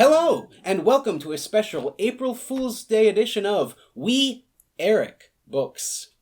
Hello, and welcome to a special April Fool's Day edition of We Eric Books.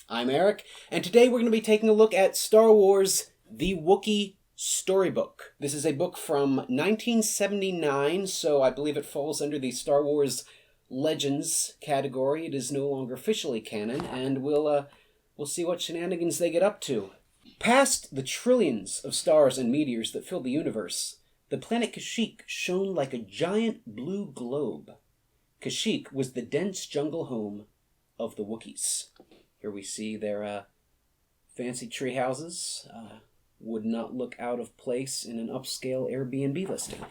I'm Eric, and today we're going to be taking a look at Star Wars The Wookie Storybook. This is a book from 1979, so I believe it falls under the Star Wars Legends category. It is no longer officially canon, and we'll see what shenanigans they get up to. Past the trillions of stars and meteors that fill the universe, the planet Kashyyyk shone like a giant blue globe. Kashyyyk was the dense jungle home of the Wookiees. Here we see their fancy tree houses. Would not look out of place in an upscale Airbnb listing.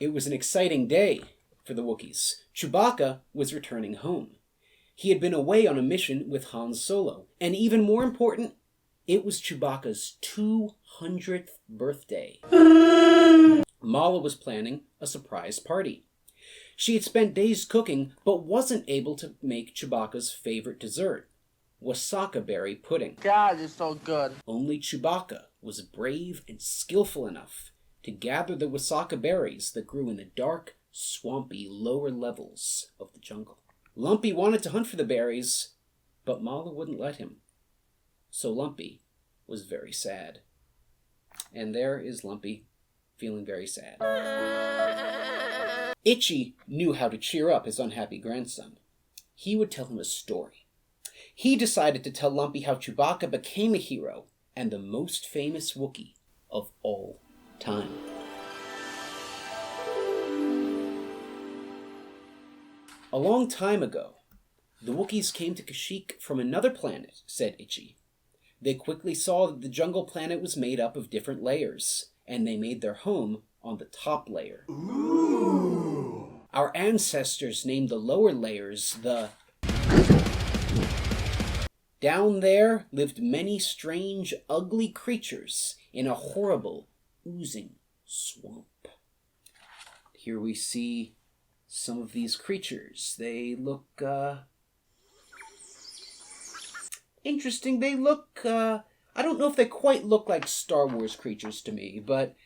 It was an exciting day for the Wookiees. Chewbacca was returning home. He had been away on a mission with Han Solo, and even more important, it was Chewbacca's 200th birthday. Mala was planning a surprise party. She had spent days cooking, but wasn't able to make Chewbacca's favorite dessert, wasaka berry pudding. God, it's so good. Only Chewbacca was brave and skillful enough to gather the wasaka berries that grew in the dark, swampy lower levels of the jungle. Lumpy wanted to hunt for the berries, but Mala wouldn't let him. So Lumpy was very sad. And there is Lumpy, feeling very sad. Itchy knew how to cheer up his unhappy grandson. He would tell him a story. He decided to tell Lumpy how Chewbacca became a hero and the most famous Wookiee of all time. A long time ago, the Wookiees came to Kashyyyk from another planet, said Itchy. They quickly saw that the jungle planet was made up of different layers, and they made their home on the top layer. Ooh. Our ancestors named the lower layers the... Down there lived many strange, ugly creatures in a horrible, oozing swamp. Here we see some of these creatures. They look, interesting. They look, I don't know if they quite look like Star Wars creatures to me, but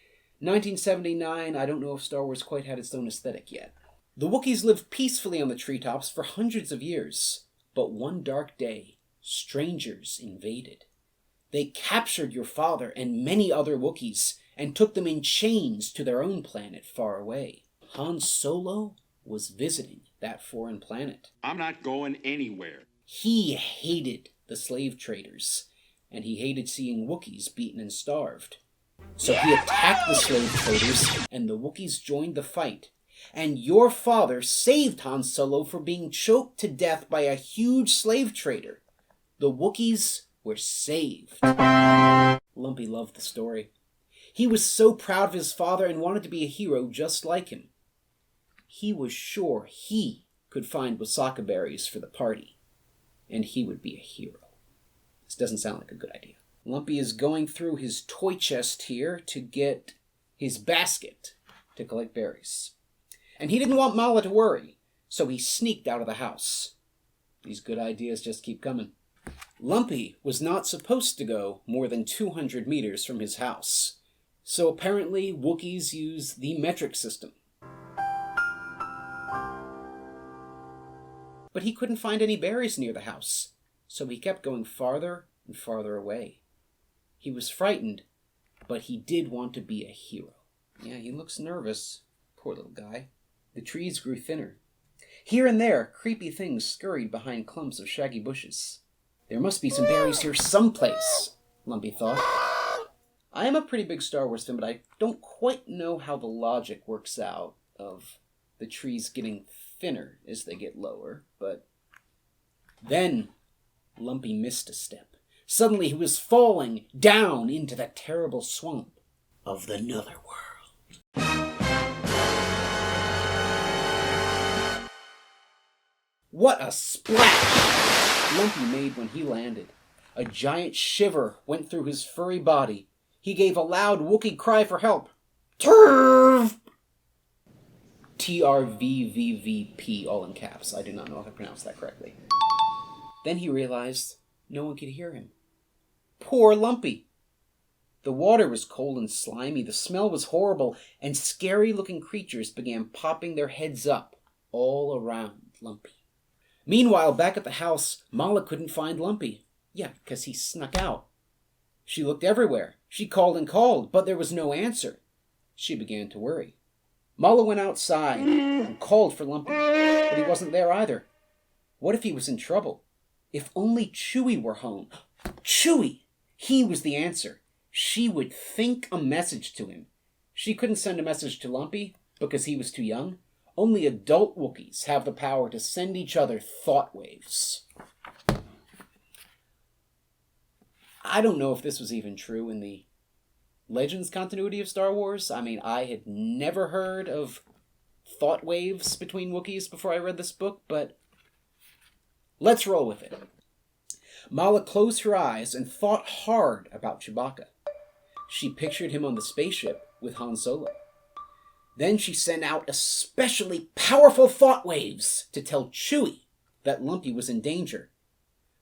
1979, I don't know if Star Wars quite had its own aesthetic yet. The Wookiees lived peacefully on the treetops for hundreds of years, but one dark day, strangers invaded. They captured your father and many other Wookiees and took them in chains to their own planet far away. Han Solo was visiting that foreign planet. I'm not going anywhere. He hated the slave traders, and he hated seeing Wookiees beaten and starved. So he attacked the slave traders, and the Wookiees joined the fight. And your father saved Han Solo from being choked to death by a huge slave trader. The Wookiees were saved. Lumpy loved the story. He was so proud of his father and wanted to be a hero just like him. He was sure he could find wasaka berries for the party, and he would be a hero. This doesn't sound like a good idea. Lumpy is going through his toy chest here to get his basket to collect berries. And he didn't want Mala to worry, so he sneaked out of the house. These good ideas just keep coming. Lumpy was not supposed to go more than 200 meters from his house, so apparently Wookiees use the metric system. But he couldn't find any berries near the house, so he kept going farther and farther away. He was frightened, but he did want to be a hero. Yeah, he looks nervous. Poor little guy. The trees grew thinner. Here and there, creepy things scurried behind clumps of shaggy bushes. There must be some berries here someplace, Lumpy thought. I am a pretty big Star Wars fan, but I don't quite know how the logic works out of the trees getting thinner as they get lower, but... Then Lumpy missed a step. Suddenly he was falling down into that terrible swamp of the Netherworld. What a splash Lumpy made when he landed. A giant shiver went through his furry body. He gave a loud Wookiee cry for help. Turv! Trvvvp, all in caps. I do not know if I pronounced that correctly. Then he realized no one could hear him. Poor Lumpy. The water was cold and slimy, the smell was horrible, and scary-looking creatures began popping their heads up all around Lumpy. Meanwhile, back at the house, Mala couldn't find Lumpy. Yeah, because he snuck out. She looked everywhere. She called and called, but there was no answer. She began to worry. Mala went outside and called for Lumpy, but he wasn't there either. What if he was in trouble? If only Chewy were home. Chewy! He was the answer. She would think a message to him. She couldn't send a message to Lumpy because he was too young. Only adult Wookiees have the power to send each other thought waves. I don't know if this was even true in the Legends continuity of Star Wars. I mean, I had never heard of thought waves between Wookiees before I read this book, but let's roll with it. Mala closed her eyes and thought hard about Chewbacca. She pictured him on the spaceship with Han Solo. Then she sent out especially powerful thought waves to tell Chewie that Lumpy was in danger.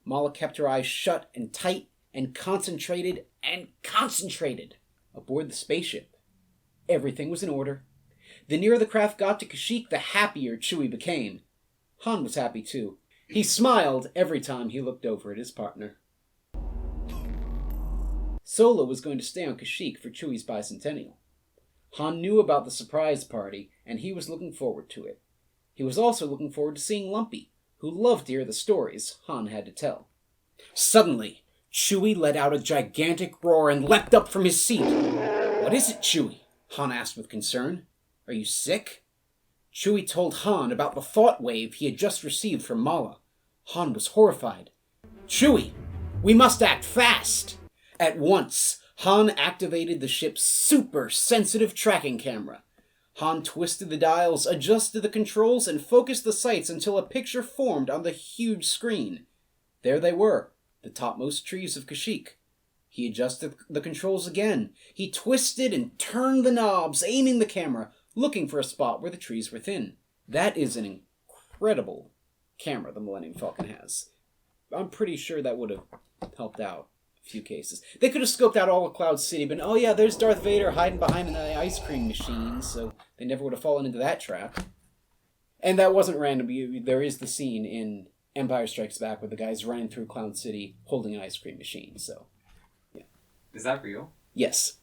Mala kept her eyes shut and tight and concentrated aboard the spaceship. Everything was in order. The nearer the craft got to Kashyyyk, the happier Chewie became. Han was happy too. He smiled every time he looked over at his partner. Solo was going to stay on Kashyyyk for Chewie's bicentennial. Han knew about the surprise party, and he was looking forward to it. He was also looking forward to seeing Lumpy, who loved to hear the stories Han had to tell. Suddenly, Chewie let out a gigantic roar and leapt up from his seat. "What is it, Chewie?" Han asked with concern. "Are you sick?" Chewie told Han about the thought wave he had just received from Mala. Han was horrified. "Chewie, we must act fast!" At once, Han activated the ship's super-sensitive tracking camera. Han twisted the dials, adjusted the controls, and focused the sights until a picture formed on the huge screen. There they were, the topmost trees of Kashyyyk. He adjusted the controls again. He twisted and turned the knobs, aiming the camera, looking for a spot where the trees were thin. That is an incredible camera the Millennium Falcon has. I'm pretty sure that would have helped out a few cases. They could have scoped out all of Cloud City, but oh yeah, there's Darth Vader hiding behind an ice cream machine, so they never would have fallen into that trap. And that wasn't random. There is the scene in Empire Strikes Back where the guy's running through Cloud City holding an ice cream machine, so yeah. Is that real? Yes.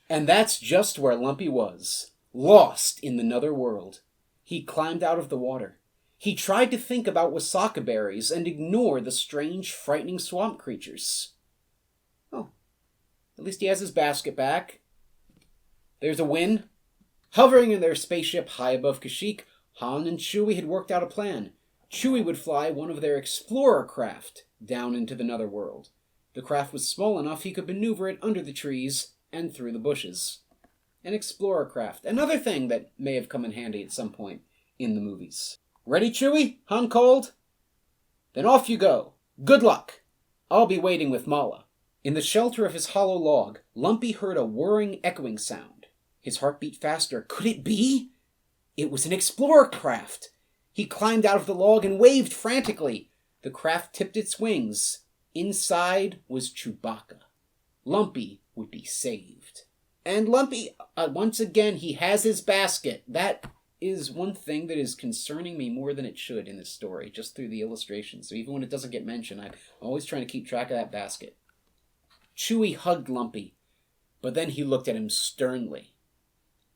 And that's just where Lumpy was, lost in the nether world. He climbed out of the water. He tried to think about wasaka berries and ignore the strange, frightening swamp creatures. Oh, at least he has his basket back. There's a Wynne. Hovering in their spaceship high above Kashyyyk, Han and Chewie had worked out a plan. Chewie would fly one of their explorer craft down into the netherworld. The craft was small enough he could maneuver it under the trees and through the bushes. An explorer craft, another thing that may have come in handy at some point in the movies. "Ready, Chewie?" Han called. "Then off you go. Good luck. I'll be waiting with Mala." In the shelter of his hollow log, Lumpy heard a whirring, echoing sound. His heart beat faster. Could it be? It was an explorer craft. He climbed out of the log and waved frantically. The craft tipped its wings. Inside was Chewbacca. Lumpy would be saved. And Lumpy, once again, he has his basket. That is one thing that is concerning me more than it should in this story, just through the illustrations. So even when it doesn't get mentioned, I'm always trying to keep track of that basket. Chewie hugged Lumpy, but then he looked at him sternly.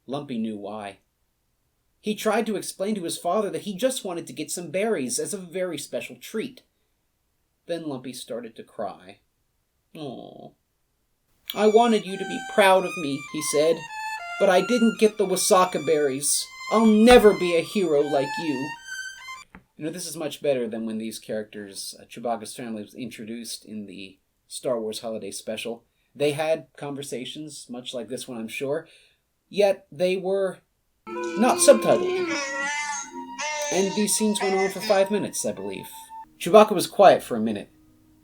Lumpy knew why. He tried to explain to his father that he just wanted to get some berries as a very special treat. Then Lumpy started to cry. "Aww. I wanted you to be proud of me," he said, "but I didn't get the wasaka berries. I'll never be a hero like you." You know, this is much better than when these characters, Chewbacca's family, was introduced in the Star Wars Holiday Special. They had conversations, much like this one, I'm sure, yet they were not subtitled. And these scenes went on for 5 minutes, I believe. Chewbacca was quiet for a minute.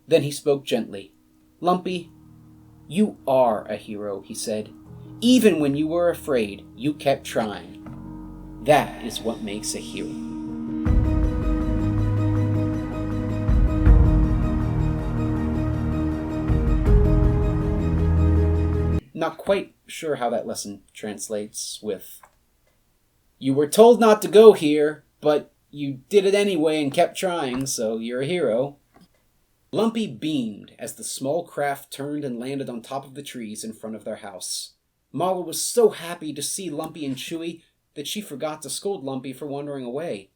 Then he spoke gently. "Lumpy, you are a hero," he said. "Even when you were afraid, you kept trying. That is what makes a hero." not quite sure how that lesson translates with, you were told not to go here, but you did it anyway and kept trying, so you're a hero. Lumpy beamed as the small craft turned and landed on top of the trees in front of their house. Mala was so happy to see Lumpy and Chewy that she forgot to scold Lumpy for wandering away.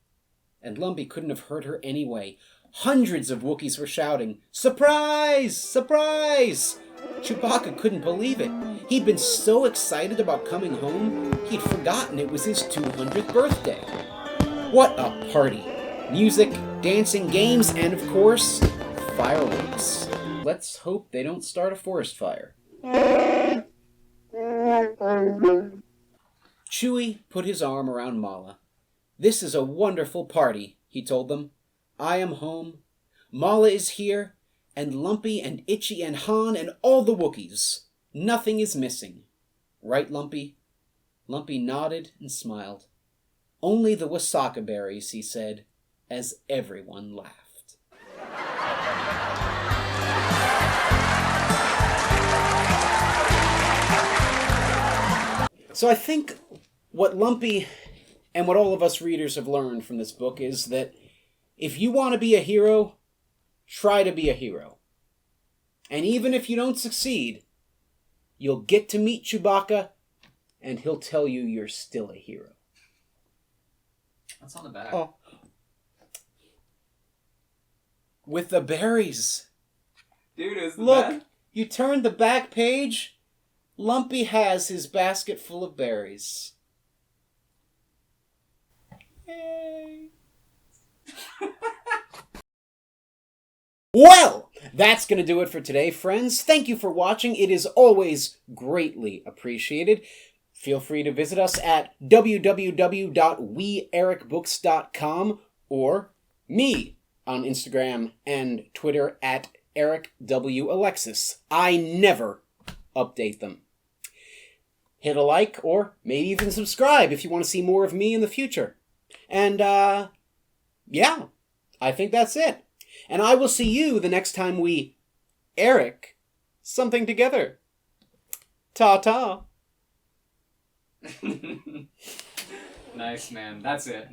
And Lumpy couldn't have heard her anyway. Hundreds of Wookiees were shouting, "Surprise! Surprise!" Chewbacca couldn't believe it. He'd been so excited about coming home, he'd forgotten it was his 200th birthday. What a party! Music, dancing, games, and of course, fireworks. Let's hope they don't start a forest fire. Chewy put his arm around Mala. "This is a wonderful party," he told them. "I am home. Mala is here, and Lumpy and Itchy and Han and all the Wookiees. Nothing is missing. Right, Lumpy?" Lumpy nodded and smiled. "Only the wasaka berries," he said, as everyone laughed. So I think what Lumpy and what all of us readers have learned from this book is that if you want to be a hero, try to be a hero. And even if you don't succeed, you'll get to meet Chewbacca, and he'll tell you you're still a hero. What's on the back? Oh. With the berries. Dude, is the Look, back? you turn the back page, Lumpy has his basket full of berries. Yay. Well, that's going to do it for today, friends. Thank you for watching. It is always greatly appreciated. Feel free to visit us at www.weerikbooks.com or me on Instagram and Twitter at EricWAlexis. I never update them. Hit a like or maybe even subscribe if you want to see more of me in the future. And, yeah, I think that's it. And I will see you the next time we Eric something together. Ta-ta. Nice, man. That's it.